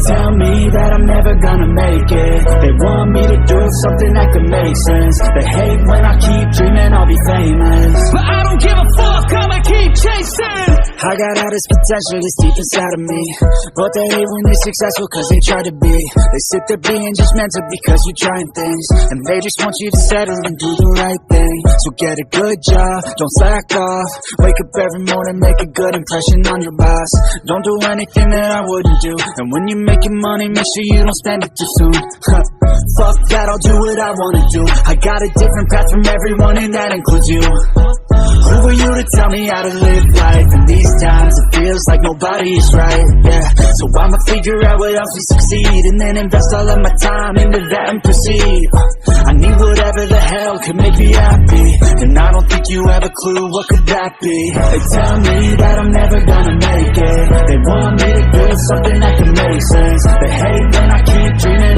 tell me that I'm never gonna make it. They want me to do something that could make sense. They hate when I keep dreaming I'll be famous, but I don't give a fuck, I'ma keep chasing. I got all this potential that's deep inside of me, but they hate when you're successful cause they try to be. They sit there being judgmental because you're trying things, and they just want you to settle and do the right thing. So get a good job, don't slack off. Wake up every morning, make a good impression on your boss. Don't do anything that I wouldn't do, and when you're making money, make sure you don't spend it too soon. Fuck that, I'll do what I wanna do. I got a different path from everyone, and that includes you. Who are you to tell me how to live life? In these times it feels like nobody is right, yeah. So I'ma figure out what else we succeed, and then invest all of my time into that and proceed. I need whatever the hell could make me happy, and I don't think you have a clue what could that be. They tell me that I'm never gonna make it. They want me to do something that can make sense. They hate when I keep dreaming